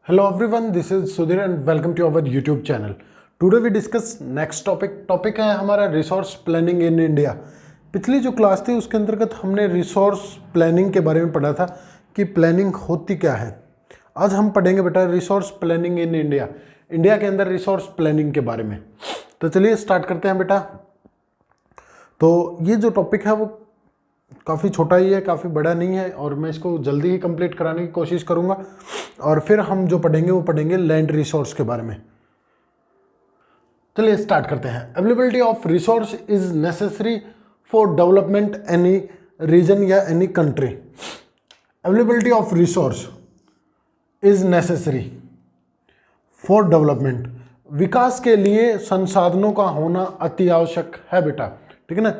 Hello everyone, this is Sudhir and welcome to our YouTube channel. Today we discuss next topic है हमारा resource planning in India. पिछली जो class थी उसके अंतर्गत हमने रिसोर्स प्लानिंग के बारे में पढ़ा था कि प्लानिंग होती क्या है। आज हम पढ़ेंगे बेटा resource planning in India, India के अंदर रिसोर्स प्लानिंग के बारे में। तो चलिए स्टार्ट करते हैं बेटा। तो ये जो टॉपिक है वो काफ़ी छोटा ही है, काफ़ी बड़ा नहीं है और मैं इसको जल्दी ही कंप्लीट कराने की कोशिश करूँगा। और फिर हम जो पढ़ेंगे वो पढ़ेंगे लैंड रिसोर्स के बारे में। चलिए स्टार्ट करते हैं। Availability of resource is necessary for development any region या any country. Availability of resource is necessary for development, विकास के लिए संसाधनों का होना अति आवश्यक है बेटा, ठीक है ना।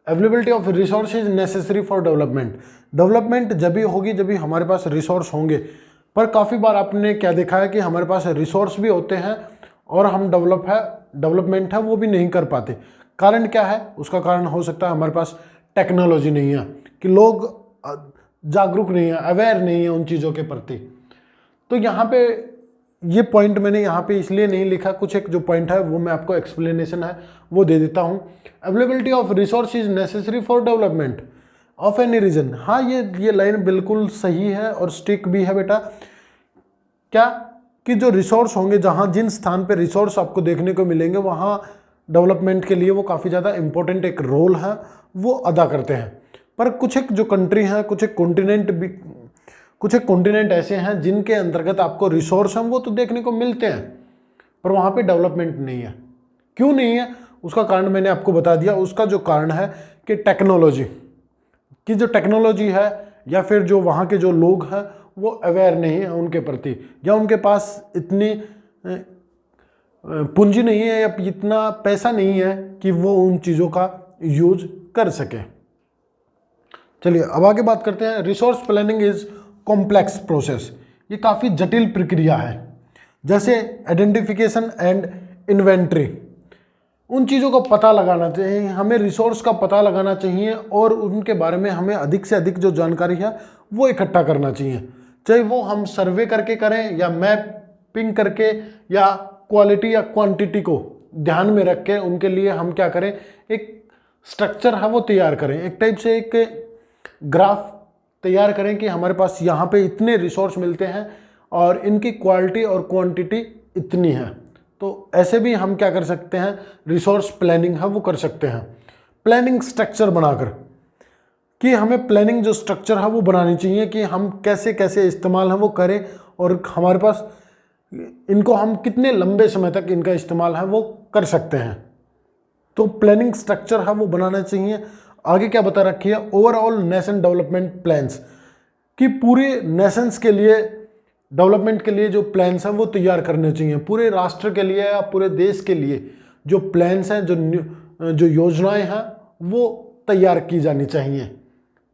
Availability of resource is necessary for development. Development जब भी होगी जब भी हमारे पास रिसोर्स होंगे, पर काफ़ी बार आपने क्या देखा है कि हमारे पास रिसोर्स भी होते हैं और हम डेवलपमेंट है वो भी नहीं कर पाते। कारण क्या है? उसका कारण हो सकता है हमारे पास टेक्नोलॉजी नहीं है, कि लोग जागरूक नहीं है, अवेयर नहीं है उन चीज़ों के प्रति। तो यहाँ पे ये पॉइंट मैंने यहाँ पे इसलिए नहीं लिखा, कुछ एक जो पॉइंट है वो मैं आपको एक्सप्लेनेशन है वो दे देता हूँ। Availability of resource is necessary for development of any region. हाँ, ये लाइन बिल्कुल सही है और स्टिक भी है बेटा। क्या कि जो रिसोर्स होंगे, जहाँ जिन स्थान पे रिसोर्स आपको देखने को मिलेंगे वहाँ डेवलपमेंट के लिए वो काफ़ी ज़्यादा इंपॉर्टेंट एक रोल है वो अदा करते हैं। पर कुछ एक जो कंट्री हैं, कुछ एक कॉन्टिनेंट ऐसे हैं जिनके अंतर्गत आपको रिसोर्स हैं वो तो देखने को मिलते हैं, पर वहाँ पे डेवलपमेंट नहीं है। क्यों नहीं है? उसका कारण मैंने आपको बता दिया। उसका जो कारण है कि टेक्नोलॉजी की जो टेक्नोलॉजी है, या फिर जो वहाँ के जो लोग हैं वो अवेयर नहीं है उनके प्रति, या उनके पास इतनी पूंजी नहीं है या इतना पैसा नहीं है कि वो उन चीज़ों का यूज कर सके। चलिए अब आगे बात करते हैं। Resource planning is complex process. ये काफ़ी जटिल प्रक्रिया है। जैसे आइडेंटिफिकेशन एंड इन्वेंट्री, उन चीज़ों का पता लगाना चाहिए, हमें रिसोर्स का पता लगाना चाहिए और उनके बारे में हमें अधिक से अधिक जो जानकारी है वो इकट्ठा करना चाहिए। चाहे वो हम सर्वे करके करें या मैपिंग करके या क्वालिटी या क्वांटिटी को ध्यान में रख के उनके लिए हम क्या करें, एक स्ट्रक्चर है वो तैयार करें, एक टाइप से एक ग्राफ तैयार करें कि हमारे पास यहाँ पे इतने रिसोर्स मिलते हैं और इनकी क्वालिटी और क्वांटिटी इतनी है। तो ऐसे भी हम क्या कर सकते हैं, रिसोर्स प्लानिंग है वो कर सकते हैं। प्लानिंग स्ट्रक्चर बनाकर, कि हमें प्लानिंग जो स्ट्रक्चर है वो बनानी चाहिए कि हम कैसे कैसे इस्तेमाल है वो करें और हमारे पास इनको हम कितने लंबे समय तक इनका इस्तेमाल है वो कर सकते हैं। तो प्लानिंग स्ट्रक्चर है वो बनाना चाहिए। आगे क्या बता रखी है, ओवरऑल नेशन डेवलपमेंट प्लान्स, कि पूरे नेशंस के लिए डेवलपमेंट के लिए जो प्लान्स हैं वो तैयार करने चाहिए। पूरे राष्ट्र के लिए या पूरे देश के लिए जो प्लान्स हैं, जो योजनाएं हैं वो तैयार की जानी चाहिए,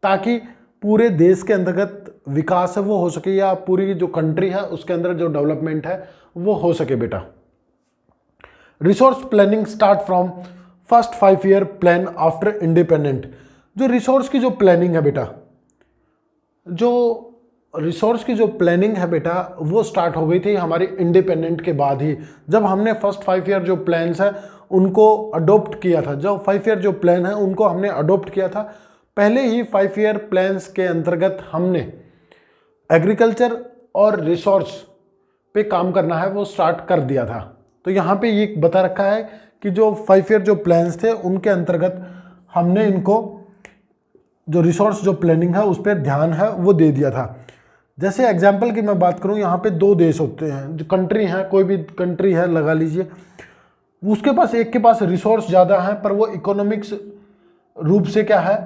ताकि पूरे देश के अंतर्गत विकास है वो हो सके, या पूरी जो कंट्री है उसके अंदर जो डेवलपमेंट है वो हो सके बेटा। Resource planning start from first 5 year plan after independent. जो रिसोर्स की जो प्लानिंग है बेटा, जो रिसोर्स की जो प्लानिंग है बेटा वो स्टार्ट हो गई थी हमारी इंडिपेंडेंट के बाद ही, जब हमने फर्स्ट 5 ईयर जो प्लान्स है उनको अडोप्ट किया था। जो 5 ईयर जो प्लान है उनको हमने अडोप्ट किया था। पहले ही 5 ईयर प्लान्स के अंतर्गत हमने एग्रीकल्चर और रिसोर्स पे काम करना है वो स्टार्ट कर दिया था। तो यहाँ पे ये बता रखा है कि जो 5 ईयर जो प्लान्स थे उनके अंतर्गत हमने इनको जो रिसोर्स जो प्लानिंग है उस पर ध्यान है वो दे दिया था। जैसे एग्जांपल की मैं बात करूं, यहाँ पे 2 देश होते हैं, जो कंट्री हैं, कोई भी कंट्री है लगा लीजिए, उसके पास एक के पास रिसोर्स ज़्यादा है पर वो इकोनॉमिक्स रूप से क्या है,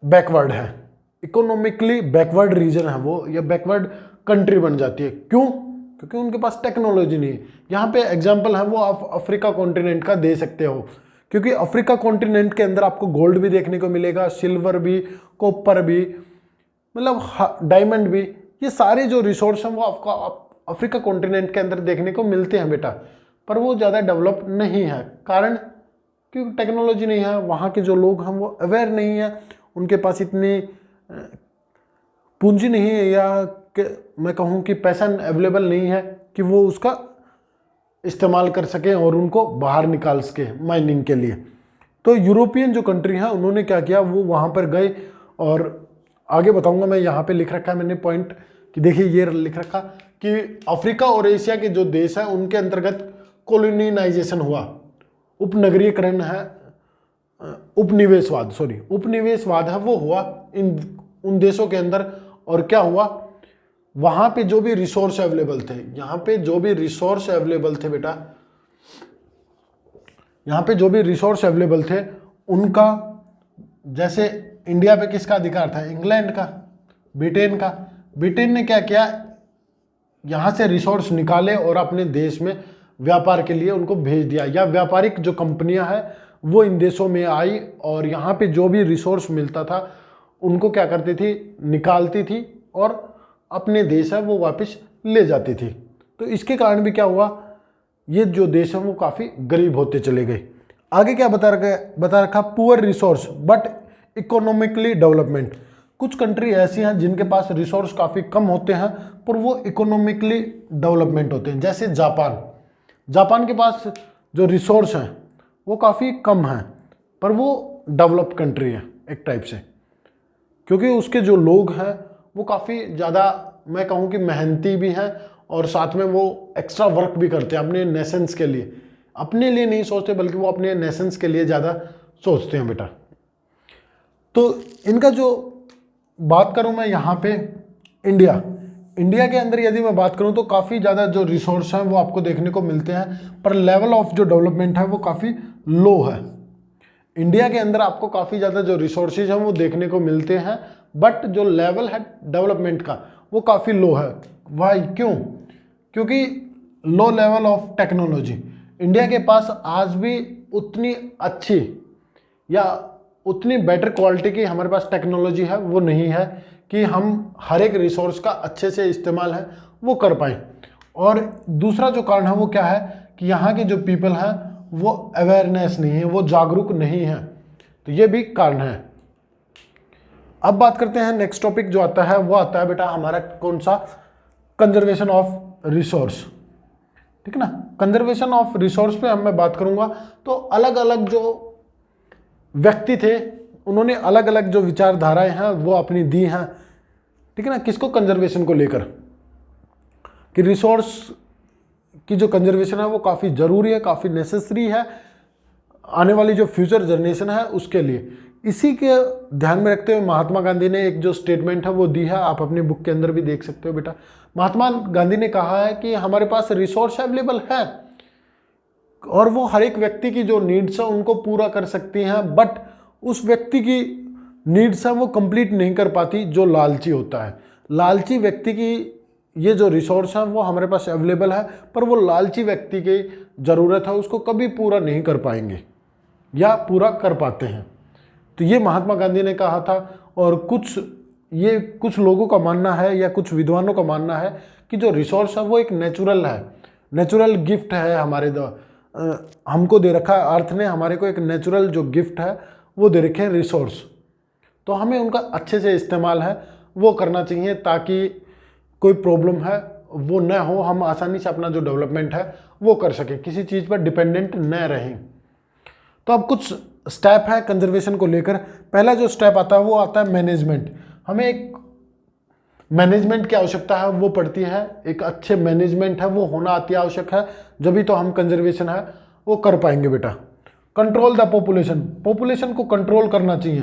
बैकवर्ड है, इकोनॉमिकली बैकवर्ड रीजन है वो, या बैकवर्ड कंट्री बन जाती है। क्यों? क्योंकि उनके पास टेक्नोलॉजी नहीं है। यहाँ पे एग्जाम्पल है वो आप अफ्रीका कॉन्टिनेंट का दे सकते हो, क्योंकि अफ्रीका कॉन्टिनेंट के अंदर आपको गोल्ड भी देखने को मिलेगा, सिल्वर भी, कॉपर भी, मतलब डायमंड भी, ये सारे जो रिसोर्स हैं वो आपका अफ्रीका कॉन्टिनेंट के अंदर देखने को मिलते हैं बेटा, पर वो ज़्यादा डेवलप नहीं है। कारण क्योंकि टेक्नोलॉजी नहीं है, वहाँ के जो लोग हैं वो अवेयर नहीं है, उनके पास इतनी पूंजी नहीं है या मैं कहूँ कि पैसा अवेलेबल नहीं है कि वो उसका इस्तेमाल कर सकें और उनको बाहर निकाल सके माइनिंग के लिए। तो यूरोपियन जो कंट्री है उन्होंने क्या किया, वो वहाँ पर गए, और आगे बताऊंगा मैं, यहाँ पे लिख रखा है मैंने पॉइंट कि देखिए ये लिख रखा कि अफ्रीका और एशिया के जो देश हैं उनके अंतर्गत कॉलोनाइजेशन हुआ, उपनगरीकरण है, उपनिवेशवाद है वो हुआ उन देशों के अंदर। और क्या हुआ, वहाँ पे जो भी रिसोर्स अवेलेबल थे, यहाँ पे जो भी रिसोर्स अवेलेबल थे बेटा, यहाँ पे जो भी रिसोर्स अवेलेबल थे उनका, जैसे इंडिया पे किसका अधिकार था, इंग्लैंड का, ब्रिटेन का। ब्रिटेन ने क्या किया, यहाँ से रिसोर्स निकाले और अपने देश में व्यापार के लिए उनको भेज दिया, या व्यापारिक जो कंपनियां हैं वो इन देशों में आई और यहाँ पे जो भी रिसोर्स मिलता था उनको क्या करती थी, निकालती थी और अपने देश है वो वापस ले जाती थी। तो इसके कारण भी क्या हुआ, ये जो देश है वो काफ़ी गरीब होते चले गए। आगे क्या बता रखा, poor resource but economically development. कुछ कंट्री ऐसी हैं जिनके पास रिसोर्स काफ़ी कम होते हैं पर वो इकोनॉमिकली डेवलपमेंट होते हैं, जैसे जापान के पास जो रिसोर्स हैं वो काफ़ी कम हैं पर वो डेवलप्ड कंट्री है एक टाइप से, क्योंकि उसके जो लोग हैं वो काफ़ी ज़्यादा, मैं कहूँ कि मेहनती भी हैं और साथ में वो एक्स्ट्रा वर्क भी करते हैं अपने नेशंस के लिए। अपने लिए नहीं सोचते बल्कि वो अपने नेशंस के लिए ज़्यादा सोचते हैं बेटा। तो इनका जो बात करूं मैं यहाँ पे इंडिया के अंदर यदि मैं बात करूं तो काफ़ी ज़्यादा जो रिसोर्स हैं वो आपको देखने को मिलते हैं, पर लेवल ऑफ जो डेवलपमेंट है वो काफ़ी लो है। इंडिया के अंदर आपको काफ़ी ज़्यादा जो रिसोर्सेज हैं वो देखने को मिलते हैं, बट जो लेवल है डेवलपमेंट का वो काफ़ी लो है। वाई, क्यों? क्योंकि low level of technology. India के पास आज भी उतनी अच्छी या उतनी बेटर क्वालिटी की हमारे पास टेक्नोलॉजी है वो नहीं है कि हम हर एक रिसोर्स का अच्छे से इस्तेमाल है वो कर पाएँ। और दूसरा जो कारण है वो क्या है कि यहाँ के जो पीपल हैं वो अवेयरनेस नहीं है, वो जागरूक नहीं है, तो ये भी कारण है। अब बात करते हैं नेक्स्ट टॉपिक जो आता है वो आता है बेटा हमारा कौन सा, कंजर्वेशन ऑफ रिसोर्स। ठीक है ना, कंजर्वेशन ऑफ रिसोर्स पे मैं बात करूंगा। तो अलग अलग जो व्यक्ति थे उन्होंने अलग अलग जो विचारधाराएं हैं वो अपनी दी हैं। ठीक है ना, किसको, कंजर्वेशन को लेकर, कि रिसोर्स की जो कंजर्वेशन है वो काफ़ी ज़रूरी है, काफ़ी नेसेसरी है आने वाली जो फ्यूचर जनरेशन है उसके लिए। इसी के ध्यान में रखते हुए महात्मा गांधी ने एक जो स्टेटमेंट है वो दी है, आप अपनी बुक के अंदर भी देख सकते हो बेटा। महात्मा गांधी ने कहा है कि हमारे पास रिसोर्स अवेलेबल है और वो हर एक व्यक्ति की जो नीड्स है उनको पूरा कर सकती हैं, बट उस व्यक्ति की नीड्स है वो कंप्लीट नहीं कर पाती जो लालची होता है। लालची व्यक्ति की ये जो रिसोर्स है वो हमारे पास अवेलेबल है पर वो लालची व्यक्ति की ज़रूरत है उसको कभी पूरा नहीं कर पाएंगे या पूरा कर पाते हैं। तो ये महात्मा गांधी ने कहा था। और कुछ लोगों का मानना है या कुछ विद्वानों का मानना है कि जो रिसोर्स है वो एक नेचुरल गिफ्ट है हमारे हमको दे रखा है, अर्थ ने हमारे को एक नेचुरल जो गिफ्ट है वो दे रखे हैं रिसोर्स, तो हमें उनका अच्छे से इस्तेमाल है वो करना चाहिए ताकि कोई प्रॉब्लम है वो न हो, हम आसानी से अपना जो डेवलपमेंट है वो कर सकें, किसी चीज़ पर डिपेंडेंट न रहें। तो अब कुछ स्टेप है कंजर्वेशन को लेकर। पहला जो स्टेप आता है वो आता है मैनेजमेंट। हमें एक मैनेजमेंट की आवश्यकता है वो पड़ती है, एक अच्छे मैनेजमेंट है वो होना अति आवश्यक है, जब तो हम कंजर्वेशन है वो कर पाएंगे बेटा। कंट्रोल द पॉपुलेशन को कंट्रोल करना चाहिए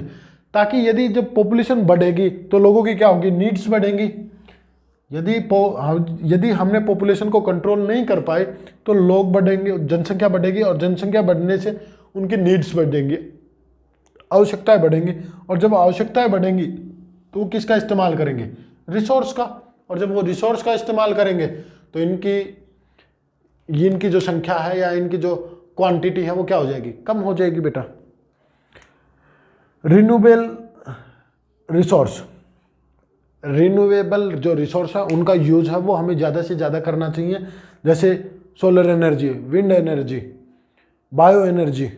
ताकि यदि जब पॉपुलेशन बढ़ेगी तो लोगों की क्या होगी, नीड्स बढ़ेंगी। यदि हमने पॉपुलेशन को कंट्रोल नहीं कर पाए तो लोग बढ़ेंगे, जनसंख्या बढ़ेगी और जनसंख्या बढ़ने से उनकी नीड्स बढ़ेंगी, आवश्यकताएं बढ़ेंगी, और जब आवश्यकताएं बढ़ेंगी तो किसका इस्तेमाल करेंगे, रिसोर्स का। और जब वो रिसोर्स का इस्तेमाल करेंगे तो इनकी जो संख्या है या इनकी जो क्वांटिटी है वो क्या हो जाएगी, कम हो जाएगी बेटा। रिन्यूएबल जो रिसोर्स है उनका यूज है वो हमें ज़्यादा से ज़्यादा करना चाहिए, जैसे solar energy, wind energy, bio energy,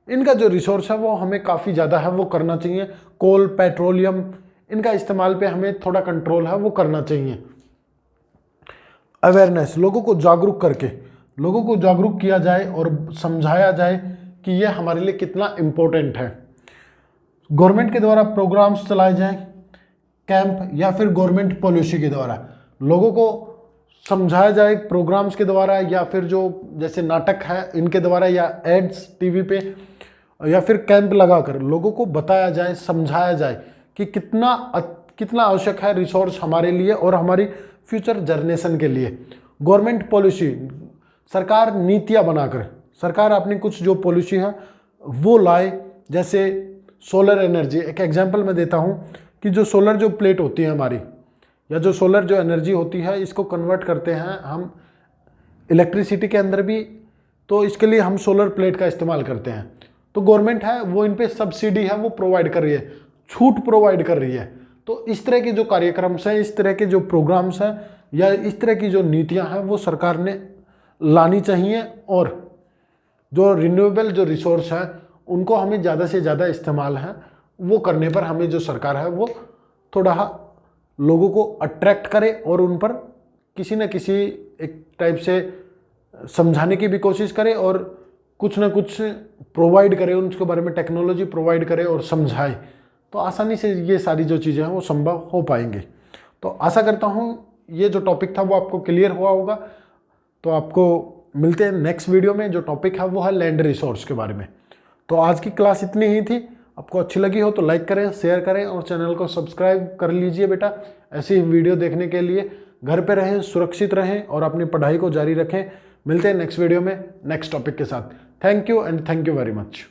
इनका जो रिसोर्स है वो हमें काफ़ी ज़्यादा है वो करना चाहिए। कोल, पेट्रोलियम, इनका इस्तेमाल पे हमें थोड़ा कंट्रोल है वो करना चाहिए। अवेयरनेस, लोगों को जागरूक करके, लोगों को जागरूक किया जाए और समझाया जाए कि ये हमारे लिए कितना इम्पोर्टेंट है। गवर्नमेंट के द्वारा प्रोग्राम्स चलाए जाएं, कैंप या फिर गवर्नमेंट पॉलिसी के द्वारा लोगों को समझाया जाए प्रोग्राम्स के द्वारा, या फिर जो जैसे नाटक है इनके द्वारा, या एड्स टीवी पे, या फिर कैंप लगाकर लोगों को बताया जाए, समझाया जाए कि कितना आवश्यक है रिसोर्स हमारे लिए और हमारी फ्यूचर जनरेशन के लिए। गवर्नमेंट पॉलिसी, सरकार नीतियाँ बनाकर, सरकार अपनी कुछ जो पॉलिसी है वो लाए, जैसे सोलर एनर्जी। एक एग्जांपल मैं देता हूँ कि जो सोलर जो प्लेट होती है हमारी, या जो सोलर जो एनर्जी होती है, इसको कन्वर्ट करते हैं हम इलेक्ट्रिसिटी के अंदर भी, तो इसके लिए हम सोलर प्लेट का इस्तेमाल करते हैं। तो गवर्नमेंट है वो इन पे सब्सिडी है वो प्रोवाइड कर रही है, छूट प्रोवाइड कर रही है। तो इस तरह के जो कार्यक्रम हैं, इस तरह के जो प्रोग्राम्स हैं, या इस तरह की जो नीतियां हैं वो सरकार ने लानी चाहिए, और जो रिन्यूएबल जो रिसोर्स है उनको हमें ज़्यादा से ज़्यादा इस्तेमाल है वो करने पर हमें जो सरकार है वो थोड़ा लोगों को अट्रैक्ट करे और उन पर किसी न किसी एक टाइप से समझाने की भी कोशिश करे, और कुछ ना कुछ प्रोवाइड करे, उनके बारे में टेक्नोलॉजी प्रोवाइड करे और समझाए, तो आसानी से ये सारी जो चीज़ें हैं वो संभव हो पाएंगे। तो आशा करता हूँ ये जो टॉपिक था वो आपको क्लियर हुआ होगा। तो आपको मिलते हैं नेक्स्ट वीडियो में। जो टॉपिक है वो है लैंड रिसोर्स के बारे में। तो आज की क्लास इतनी ही थी। आपको अच्छी लगी हो तो लाइक करें, शेयर करें और चैनल को सब्सक्राइब कर लीजिए बेटा। ऐसी ही वीडियो देखने के लिए घर पे रहें, सुरक्षित रहें और अपनी पढ़ाई को जारी रखें। मिलते हैं नेक्स्ट वीडियो में नेक्स्ट टॉपिक के साथ। Thank you and thank you very much.